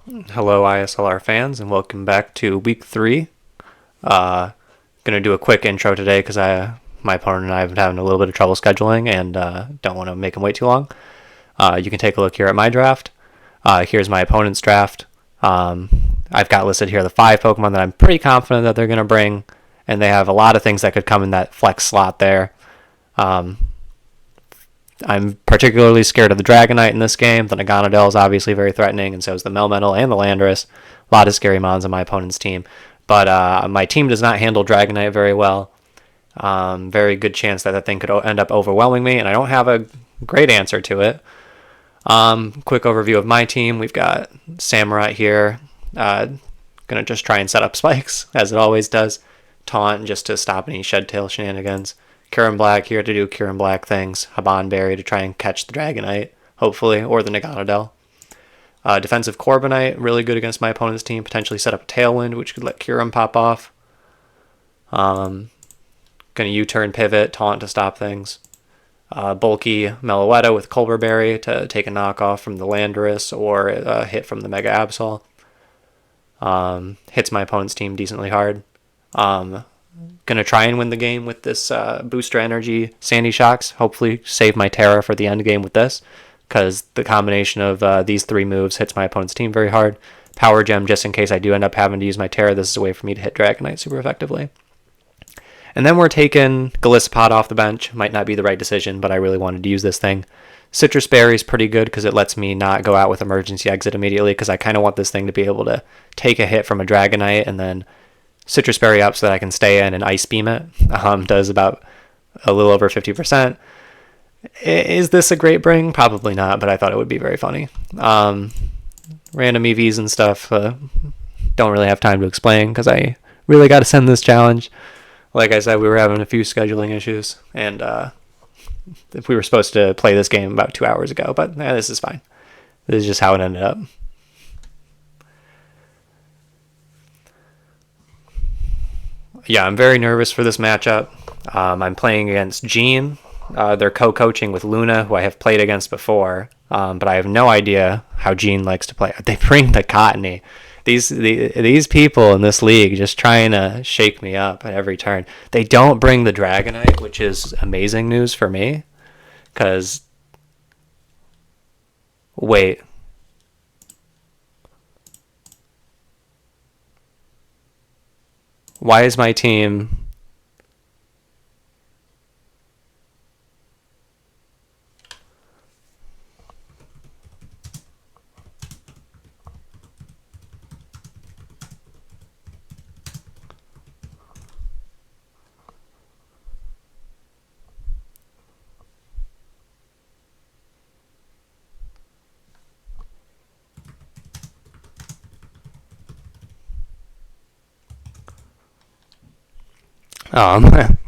Hello, ISLR fans, and welcome back to week 3. Gonna do a quick intro today because my opponent and I have been having a little bit of trouble scheduling and don't want to make him wait too long. You can take a look here at my draft. Here's my opponent's draft. I've got listed here the 5 Pokemon that I'm pretty confident that they're gonna bring, and they have a lot of things that could come in that flex slot there. I'm particularly scared of the Dragonite in this game. The Naganadel is obviously very threatening, and so is the Melmetal and the Landorus. A lot of scary mons on my opponent's team. But my team does not handle Dragonite very well. Very good chance that thing could end up overwhelming me, and I don't have a great answer to it. Quick overview of my team. We've got Samurai here. Gonna just try and set up spikes, as it always does. Taunt just to stop any Shed-Tail shenanigans. Kieran Black here to do Kieran Black things. Habanberry to try and catch the Dragonite, hopefully, or the Naganadel. Defensive Corbinite, really good against my opponent's team. Potentially set up a Tailwind, which could let Kieran pop off. Gonna U-turn pivot, Taunt to stop things. Bulky Meloetta with Culverberry to take a knockoff from the Landorus or a hit from the Mega Absol. Hits my opponent's team decently hard. Gonna try and win the game with this booster energy Sandy Shocks. Hopefully save my Terra for the end game with this, because the combination of these 3 moves hits my opponent's team very hard. Power Gem just in case I do end up having to use my Terra. This is a way for me to hit Dragonite super effectively. And then we're taking Golisopod off the bench. Might not be the right decision, but I really wanted to use this thing. Citrus Berry is pretty good because it lets me not go out with emergency exit immediately, because I kind of want this thing to be able to take a hit from a Dragonite and then Citrus Berry up so that I can stay in and Ice Beam it. Does about a little over 50%. Is this a great bring? Probably not, but I thought it would be very funny. Random EVs and stuff. Don't really have time to explain because I really got to send this challenge. Like I said, we were having a few scheduling issues, and if we were supposed to play this game about 2 hours ago, but this is fine. This is just how it ended up. Yeah, I'm very nervous for this matchup. I'm playing against Jean. They're co-coaching with Luna, who I have played against before, but I have no idea how Jean likes to play. They bring the Cottony. These people in this league just trying to shake me up at every turn. They don't bring the Dragonite, which is amazing news for me, because... Wait... Why is my team...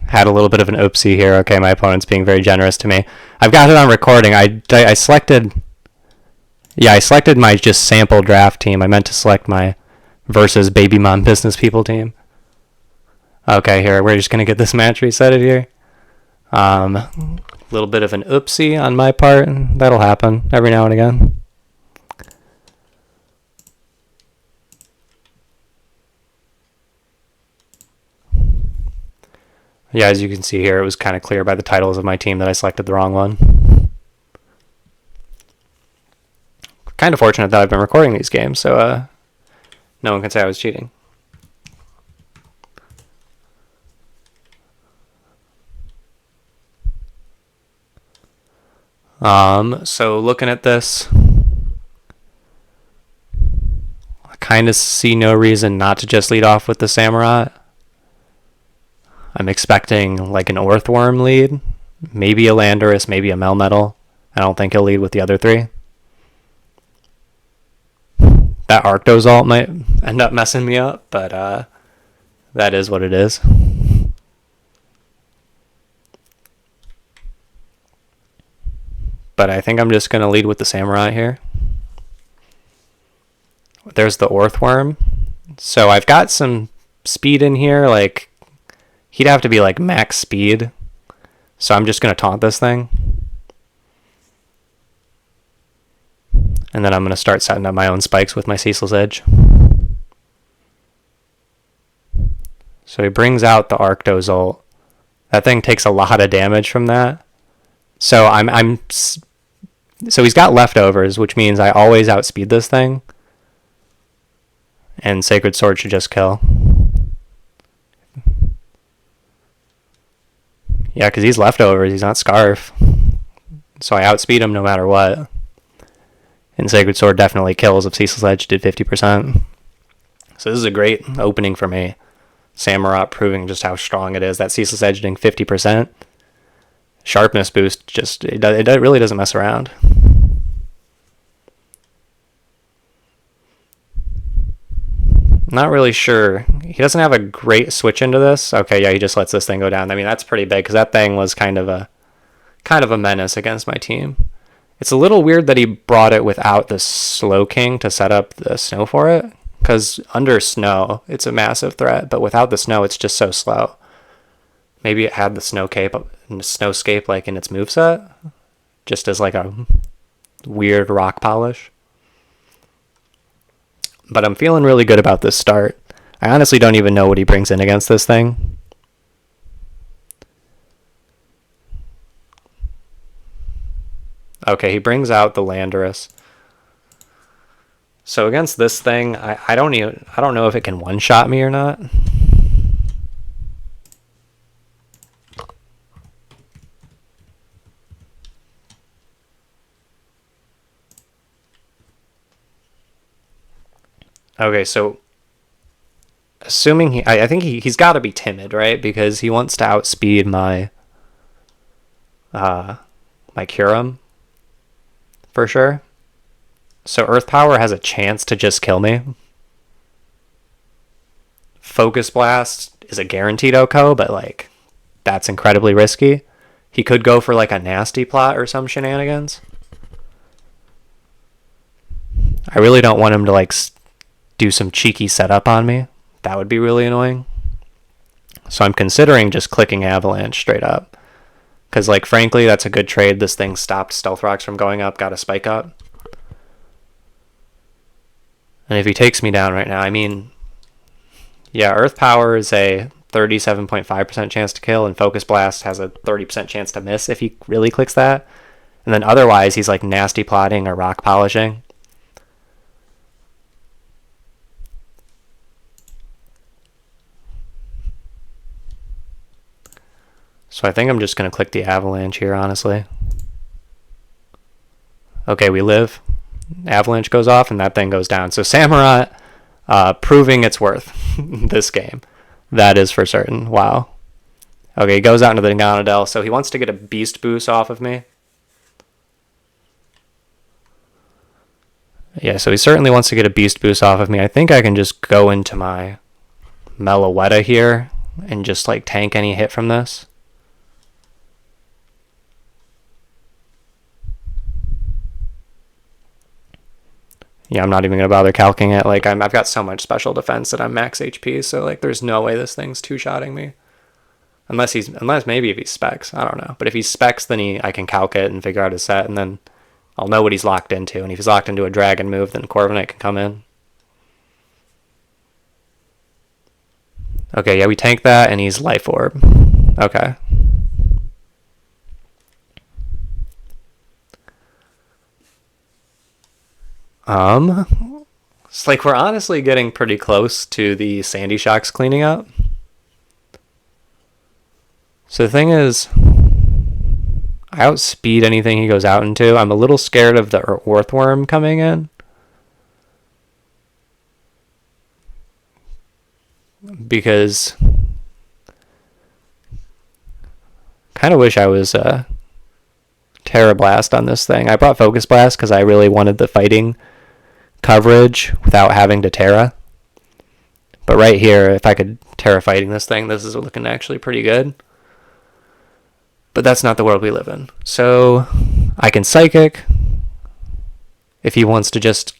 had a little bit of an oopsie here. Okay, my opponent's being very generous to me. I've got it on recording. I selected... Yeah, I selected my just sample draft team. I meant to select my versus Baby Mom Business People team. Okay, here, we're just going to get this match resetted here. A little bit of an oopsie on my part. That'll happen every now and again. Yeah, as you can see here, it was kind of clear by the titles of my team that I selected the wrong one. Kind of fortunate that I've been recording these games, so no one can say I was cheating. So looking at this, I kind of see no reason not to just lead off with the Samurai. I'm expecting like an Earthworm lead, maybe a Landorus, maybe a Melmetal. I don't think he'll lead with the other 3. That Arctos ult might end up messing me up, but that is what it is. But I think I'm just going to lead with the Samurai here. There's the Earthworm. So I've got some speed in here, like... He'd have to be like max speed. So I'm just going to taunt this thing. And then I'm going to start setting up my own spikes with my Ceaseless Edge. So he brings out the Arctozolt. That thing takes a lot of damage from that. So so he's got leftovers, which means I always outspeed this thing. And Sacred Sword should just kill. Yeah, because he's leftovers. He's not Scarf. So I outspeed him no matter what. And Sacred Sword definitely kills if Ceaseless Edge did 50%. So this is a great opening for me. Samurott proving just how strong it is. That Ceaseless Edge doing 50%. Sharpness boost, just it really doesn't mess around. Not really sure. He doesn't have a great switch into this. Okay, yeah, he just lets this thing go down. I mean, that's pretty big because that thing was kind of a menace against my team. It's a little weird that he brought it without the Slow King to set up the snow for it, because under snow, it's a massive threat, but without the snow, it's just so slow. Maybe it had the Snowscape like in its moveset, just as like a weird rock polish. But I'm feeling really good about this start. I honestly don't even know what he brings in against this thing. Okay, he brings out the Landorus. So against this thing, I don't know if it can one-shot me or not. Okay, so assuming I think he's got to be timid, right? Because he wants to outspeed my my Kyurem for sure. So Earth Power has a chance to just kill me. Focus Blast is a guaranteed OHKO, but like that's incredibly risky. He could go for like a nasty plot or some shenanigans. I really don't want him to like do some cheeky setup on me. That would be really annoying. So I'm considering just clicking Avalanche straight up. Because, like, frankly, that's a good trade. This thing stopped Stealth Rocks from going up, got a spike up. And if he takes me down right now, I mean, yeah, Earth Power is a 37.5% chance to kill, and Focus Blast has a 30% chance to miss if he really clicks that. And then otherwise, he's like nasty plotting or rock polishing. So I think I'm just going to click the Avalanche here, honestly. Okay, we live. Avalanche goes off, and that thing goes down. So Samurott proving its worth this game. That is for certain. Wow. Okay, he goes out into the Ganondel, so he wants to get a Beast Boost off of me. Yeah, so he certainly wants to get a Beast Boost off of me. I think I can just go into my Meloetta here and just like tank any hit from this. Yeah, I'm not even going to bother calcing it. Like, I've got so much special defense that I'm max HP, so, like, there's no way this thing's two-shotting me. Unless maybe if he specs. I don't know. But if he specs, then I can calc it and figure out his set, and then I'll know what he's locked into. And if he's locked into a dragon move, then Corviknight can come in. Okay, yeah, we tank that, and he's Life Orb. Okay. It's like we're honestly getting pretty close to the Sandy Shocks cleaning up. So the thing is, I outspeed anything he goes out into. I'm a little scared of the Earthworm coming in. Because kind of wish I was Terra Blast on this thing. I brought Focus Blast because I really wanted the fighting coverage without having to Terra. But right here, if I could Terra fighting this thing, this is looking actually pretty good. But that's not the world we live in. So I can Psychic if he wants to just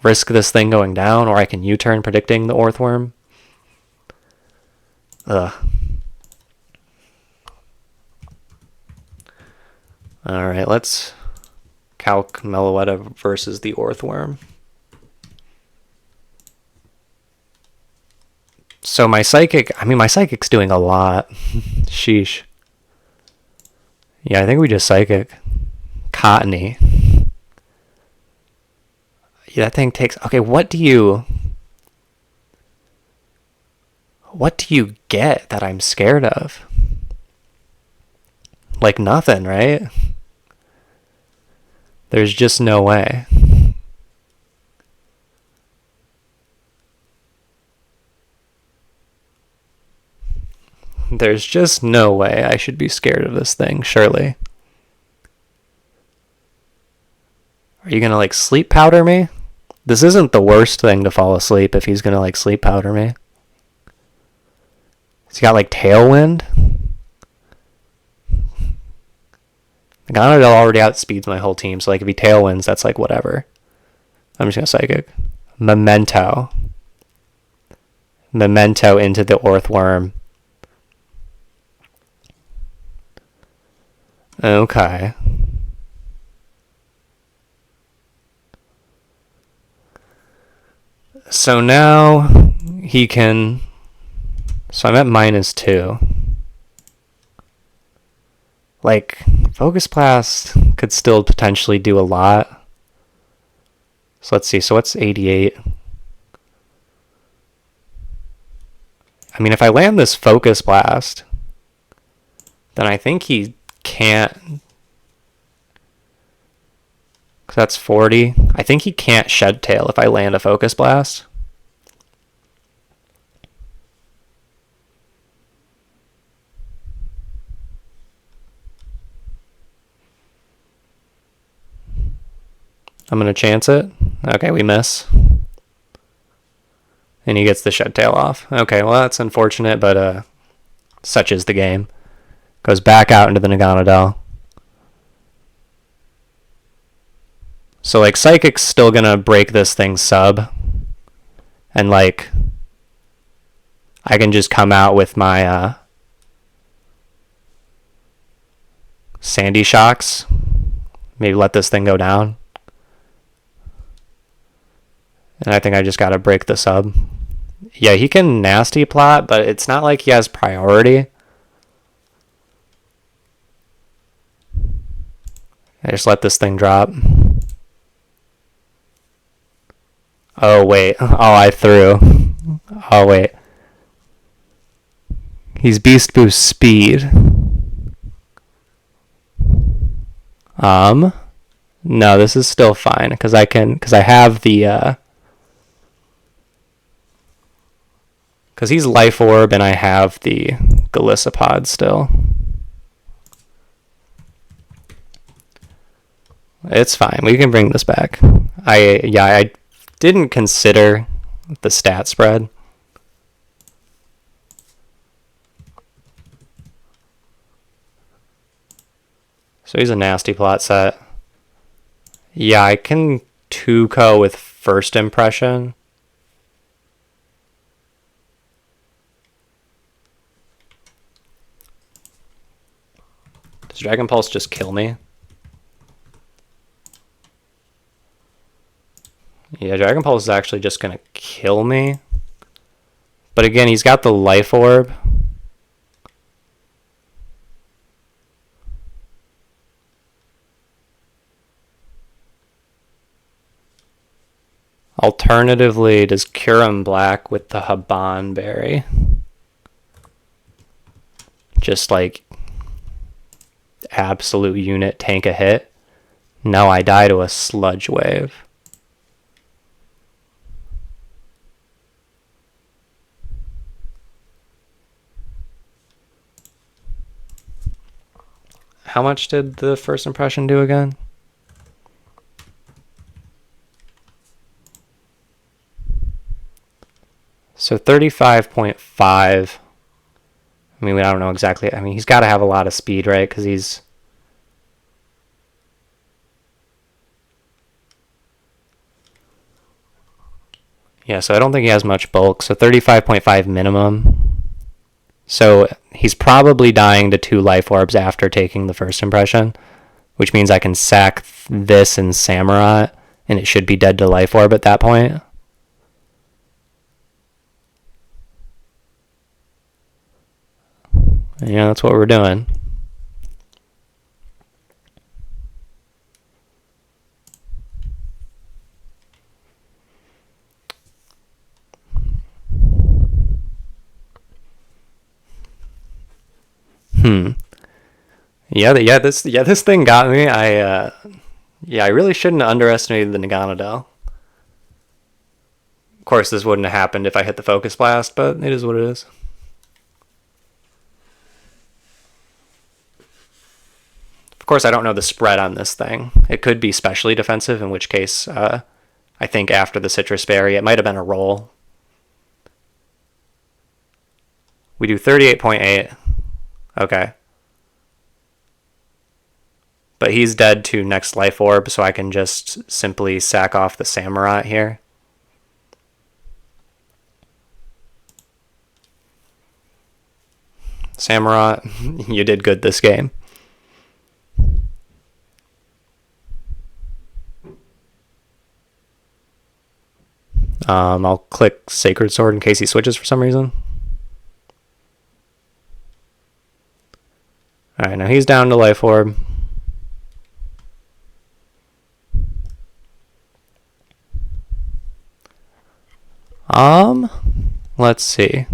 risk this thing going down, or I can U-turn predicting the Earthworm. Ugh. Alright, let's Calc Meloetta versus the Orthworm. So my Psychic's doing a lot. Sheesh. Yeah, I think we just Psychic. Cottony. Yeah, that thing takes... Okay, what do you get that I'm scared of? Like nothing, right? There's just no way. There's just no way I should be scared of this thing, surely. Are you gonna, like, sleep powder me? This isn't the worst thing to fall asleep if he's gonna, like, sleep powder me. He's got, like, Tailwind. Gonadel already outspeeds my whole team, so, like, if he Tailwinds, that's, like, whatever. I'm just gonna Psychic. Memento. Memento into the Orthworm. Okay. So now he can... So I'm at -2. Like, Focus Blast could still potentially do a lot. So let's see. So what's 88? I mean, if I land this Focus Blast, then I think he can't... Because that's 40. I think he can't Shed Tail if I land a Focus Blast. I'm going to chance it. Okay, we miss. And he gets the Shed Tail off. Okay, well, that's unfortunate, but such is the game. Goes back out into the Naganadel. So, like, Psychic's still going to break this thing sub. And, like, I can just come out with my Sandy Shocks. Maybe let this thing go down. And I think I just got to break the sub. Yeah, he can Nasty Plot, but it's not like he has priority. I just let this thing drop. Oh, wait. Oh, I threw. Oh, wait. He's Beast Boost Speed. No, this is still fine, because I have the, because he's Life Orb, and I have the Golisopod still. It's fine. We can bring this back. I didn't consider the stat spread. So he's a Nasty Plot set. Yeah, I can 2-co with First Impression. Does Dragon Pulse just kill me? Yeah, Dragon Pulse is actually just going to kill me. But again, he's got the Life Orb. Alternatively, does Kyurem Black with the Haban Berry just, like, absolute unit tank a hit? No, I die to a Sludge Wave. How much did the First Impression do again? So 35.5. I mean, I don't know exactly. I mean, he's got to have a lot of speed, right? Because he's... Yeah, so I don't think he has much bulk. So 35.5 minimum. So he's probably dying to 2 Life Orbs after taking the First Impression, which means I can sack this and Samurai, and it should be dead to Life Orb at that point. Yeah, that's what we're doing. This thing got me. I really shouldn't have underestimated the Naganadel. Of course, this wouldn't have happened if I hit the Focus Blast, but it is what it is. Of course, I don't know the spread on this thing. It could be specially defensive, in which case, I think after the Citrus Berry, it might have been a roll. We do 38.8. Okay. But he's dead to next Life Orb, so I can just simply sack off the Samurai here. Samurai, you did good this game. I'll click Sacred Sword in case he switches for some reason. Alright, now he's down to Life Orb. Let's see.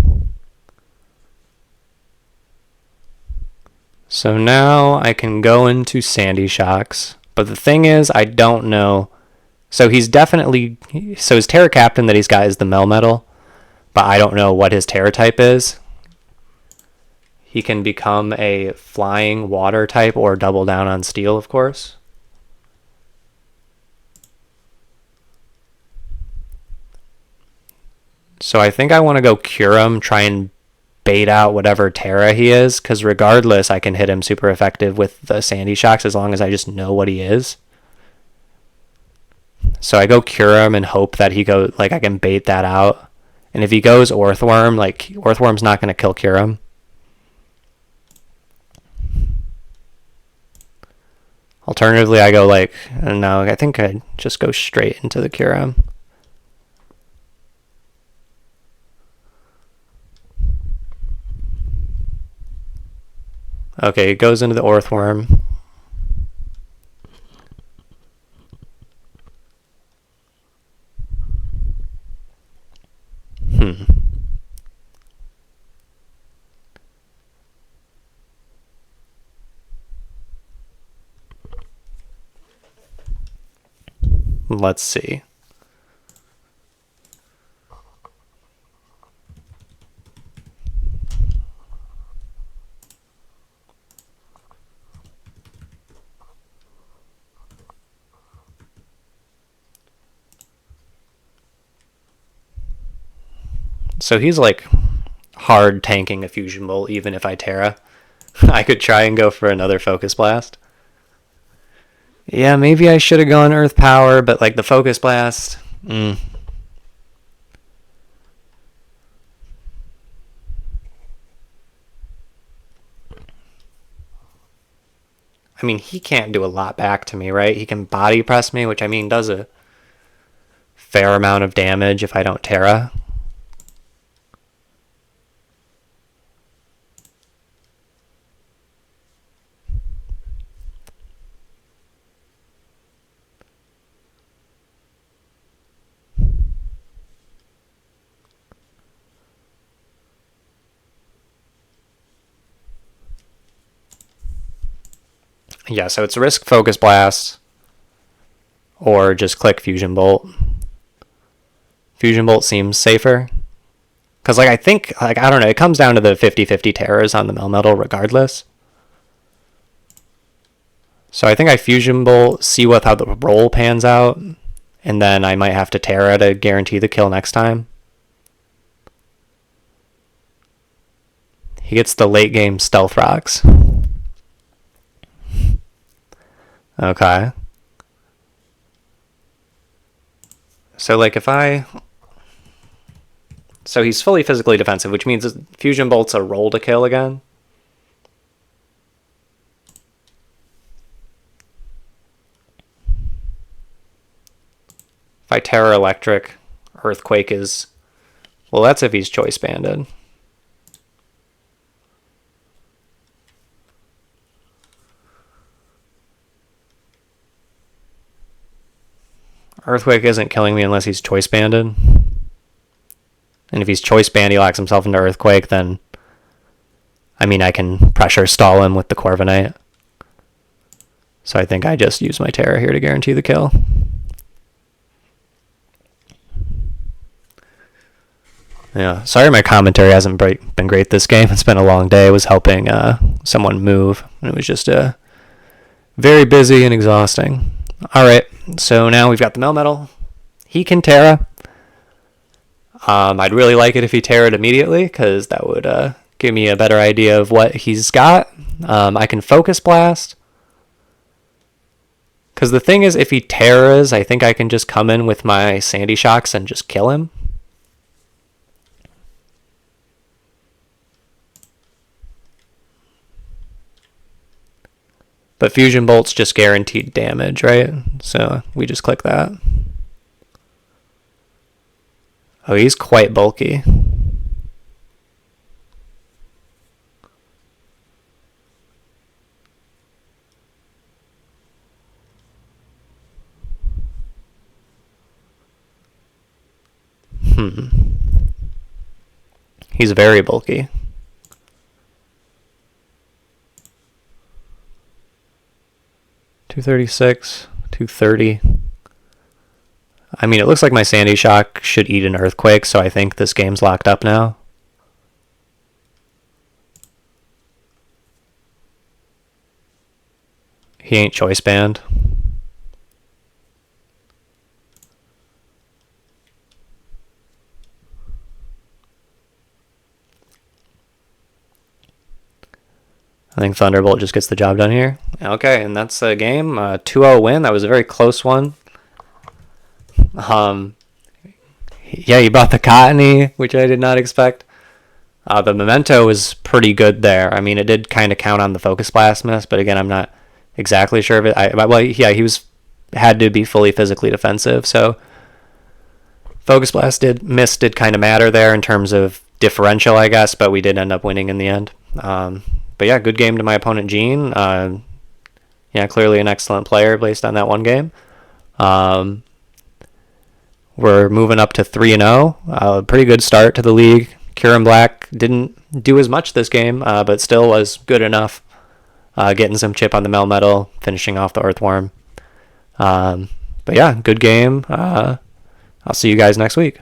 So now I can go into Sandy Shocks. But the thing is, I don't know. So he's definitely... So his Terra Captain that he's got is the Melmetal. But I don't know what his Terra type is. He can become a flying water type or double down on steel, of course. So I think I want to go Cure him, try and bait out whatever Terra he is, because regardless, I can hit him super effective with the Sandy Shocks as long as I just know what he is. So I go Cure him and hope that he goes, like, I can bait that out. And if he goes Orthworm, like, Orthworm's not going to kill Cure him. Alternatively, I go, like, no, I think I'd just go straight into the Cure him. Okay, it goes into the Orthworm. Let's see. So he's like hard tanking a Fusion Bolt even if I Terra. I could try and go for another Focus Blast. Yeah, maybe I should have gone Earth Power, but like the Focus Blast... I mean, he can't do a lot back to me, right? He can body press me, which I mean does a fair amount of damage if I don't Terra. Yeah, so it's risk Focus Blast or just click Fusion Bolt. Fusion Bolt seems safer. Because, like, I think, like, I don't know, it comes down to the 50-50 Terrors on the Melmetal regardless. So I think I Fusion Bolt, see how the roll pans out, and then I might have to Terra to guarantee the kill next time. He gets the late game Stealth Rocks. Okay. So, like, if I... So he's fully physically defensive, which means Fusion Bolt's a roll to kill again. Terror Electric. Earthquake is... Well, that's if he's choice banded. Earthquake isn't killing me unless he's choice banded. And if he's choice banned, he locks himself into Earthquake, then... I mean, I can pressure stall him with the Corviknight. So I think I just use my Terra here to guarantee the kill. Yeah, sorry my commentary hasn't been great this game. It's been a long day. I was helping someone move, and it was just very busy and exhausting. Alright, so now we've got the Melmetal. He can Terra. I'd really like it if he Terra'd immediately, because that would give me a better idea of what he's got. I can Focus Blast. Because the thing is, if he Terras, I think I can just come in with my Sandy Shocks and just kill him. But Fusion Bolt's just guaranteed damage, right? So we just click that. Oh, he's quite bulky. He's very bulky. $236, $230. I mean, it looks like my Sandy Shock should eat an Earthquake, so I think this game's locked up now. He ain't choice banned. I think Thunderbolt just gets the job done here. Okay, and that's a game. 2-0 win. That was a very close one. Yeah, he bought the Cottony, which I did not expect. The Memento was pretty good there. I mean, it did kind of count on the Focus Blast miss, but again, I'm not exactly sure of it. Well, yeah, he had to be fully physically defensive, so Focus Blast did kind of matter there in terms of differential, I guess, but we did end up winning in the end. But yeah, good game to my opponent, Gene. Yeah, clearly an excellent player based on that one game. We're moving up to 3-0. Pretty good start to the league. Kieran Black didn't do as much this game, but still was good enough. Getting some chip on the Melmetal, finishing off the Earthworm. But yeah, good game. I'll see you guys next week.